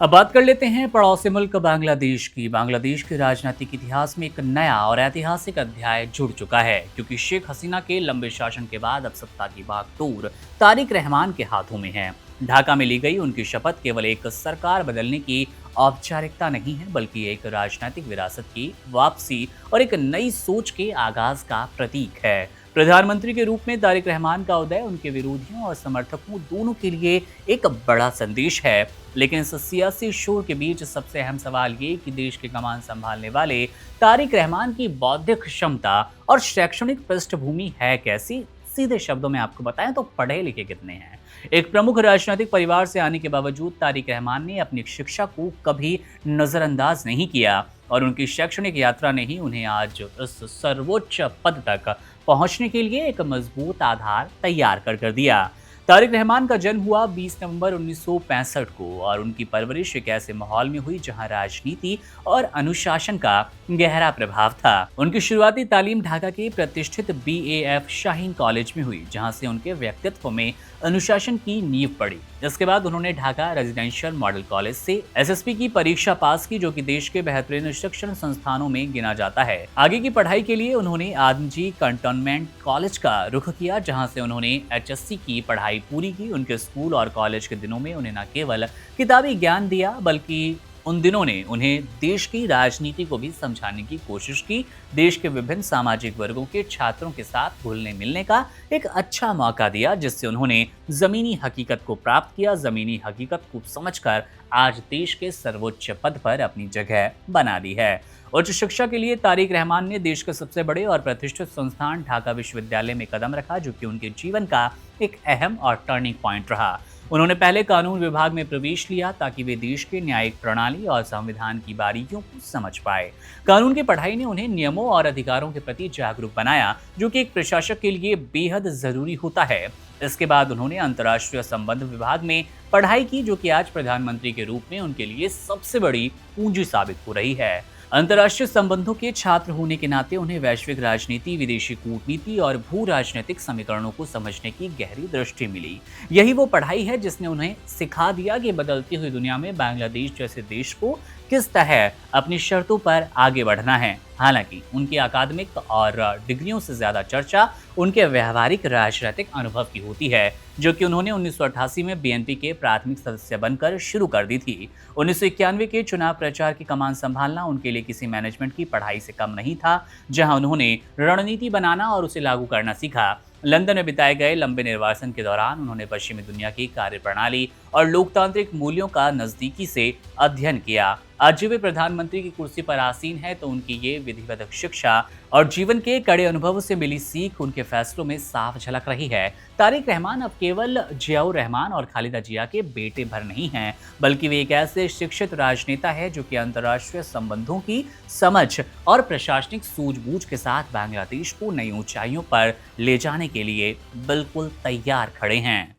अब बात कर लेते हैं पड़ोसी मुल्क बांग्लादेश की। बांग्लादेश के राजनीतिक इतिहास में एक नया और ऐतिहासिक अध्याय जुड़ चुका है, क्योंकि शेख हसीना के लंबे शासन के बाद अब सत्ता की बागडोर तारिक रहमान के हाथों में है। ढाका में ली गई उनकी शपथ केवल एक सरकार बदलने की औपचारिकता नहीं है, बल्कि एक राजनीतिक विरासत की वापसी और एक नई सोच के आगाज का प्रतीक है। प्रधानमंत्री के रूप में तारिक रहमान का उदय उनके विरोधियों और समर्थकों दोनों के लिए एक बड़ा संदेश है। लेकिन इस सियासी शोर के बीच सबसे अहम सवाल ये कि देश की कमान संभालने वाले तारिक रहमान की बौद्धिक क्षमता और शैक्षणिक पृष्ठभूमि है कैसी। सीधे शब्दों में आपको बताएं तो पढ़े लिखे कितने हैं। एक प्रमुख राजनीतिक परिवार से आने के बावजूद तारिक रहमान ने अपनी शिक्षा को कभी नजरअंदाज नहीं किया और उनकी शैक्षणिक यात्रा ने ही उन्हें आज इस सर्वोच्च पद तक पहुंचने के लिए एक मजबूत आधार तैयार कर दिया। तारिक रहमान का जन्म हुआ 20 नवंबर 1965 को और उनकी परवरिश एक ऐसे माहौल में हुई जहां राजनीति और अनुशासन का गहरा प्रभाव था। उनकी शुरुआती तालीम ढाका के प्रतिष्ठित BAF शाहीन कॉलेज में हुई, जहां से उनके व्यक्तित्व में अनुशासन की नींव पड़ी। इसके बाद उन्होंने ढाका रेजिडेंशियल मॉडल कॉलेज से SSP की परीक्षा पास की, जो कि देश के बेहतरीन शिक्षण संस्थानों में गिना जाता है। आगे की पढ़ाई के लिए उन्होंने आदमजी कंटोनमेंट कॉलेज का रुख किया, जहां से उन्होंने HSC की पढ़ाई पूरी की। उनके स्कूल और कॉलेज के दिनों में उन्हें न केवल किताबी ज्ञान दिया, बल्कि उन दिनों ने उन्हें देश की राजनीति को भी समझाने की कोशिश की। देश के विभिन्न सामाजिक वर्गों के छात्रों के साथ घुलने मिलने का एक अच्छा मौका दिया, जिससे उन्होंने जमीनी हकीकत को प्राप्त किया। जमीनी हकीकत को समझकर आज देश के सर्वोच्च पद पर अपनी जगह बना ली है। उच्च शिक्षा के लिए तारिक रहमान ने देश के सबसे बड़े और प्रतिष्ठित संस्थान ढाका विश्वविद्यालय में कदम रखा, जो कि उनके जीवन का एक अहम और टर्निंग पॉइंट रहा। उन्होंने पहले कानून विभाग में प्रवेश लिया ताकि वे देश के न्यायिक प्रणाली और संविधान की बारीकियों को समझ पाए। कानून की पढ़ाई ने उन्हें नियमों और अधिकारों के प्रति जागरूक बनाया, जो कि एक प्रशासक के लिए बेहद जरूरी होता है। इसके बाद उन्होंने अंतर्राष्ट्रीय संबंध विभाग में पढ़ाई की, जो कि आज प्रधानमंत्री के रूप में उनके लिए सबसे बड़ी पूंजी साबित हो रही है। अंतर्राष्ट्रीय संबंधों के छात्र होने के नाते उन्हें वैश्विक राजनीति, विदेशी कूटनीति और भू राजनीतिक समीकरणों को समझने की गहरी दृष्टि मिली। यही वो पढ़ाई है जिसने उन्हें सिखा दिया कि बदलती हुई दुनिया में बांग्लादेश जैसे देश को किस तरह अपनी शर्तों पर आगे बढ़ना है। हालांकि उनकी अकादमिक और डिग्रियों से ज्यादा चर्चा उनके व्यवहारिक राजनीतिक अनुभव की होती है, जो कि उन्होंने 1988 में BNP के प्राथमिक सदस्य बनकर शुरू कर दी थी। 1991 के चुनाव प्रचार की कमान संभालना उनके लिए किसी मैनेजमेंट की पढ़ाई से कम नहीं था, जहां उन्होंने रणनीति बनाना और उसे लागू करना सीखा। लंदन में बिताए गए लंबे निर्वासन के दौरान उन्होंने पश्चिमी दुनिया की कार्यप्रणाली और लोकतांत्रिक मूल्यों का नजदीकी से अध्ययन किया। आज वे प्रधानमंत्री की कुर्सी पर आसीन है, तो उनकी ये विधिवत शिक्षा और जीवन के कड़े अनुभवों से मिली सीख उनके फैसलों में साफ झलक रही है। तारिक रहमान अब केवल जियाउर रहमान और खालिदा जिया के बेटे भर नहीं हैं, बल्कि वे एक ऐसे शिक्षित राजनेता है जो कि अंतर्राष्ट्रीय संबंधों की समझ और प्रशासनिक सूझबूझ के साथ बांग्लादेश को नई ऊंचाइयों पर ले जाने के लिए बिल्कुल तैयार खड़े हैं।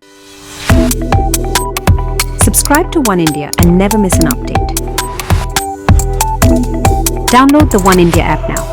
Subscribe to One India and never miss an update. Download the One India app now.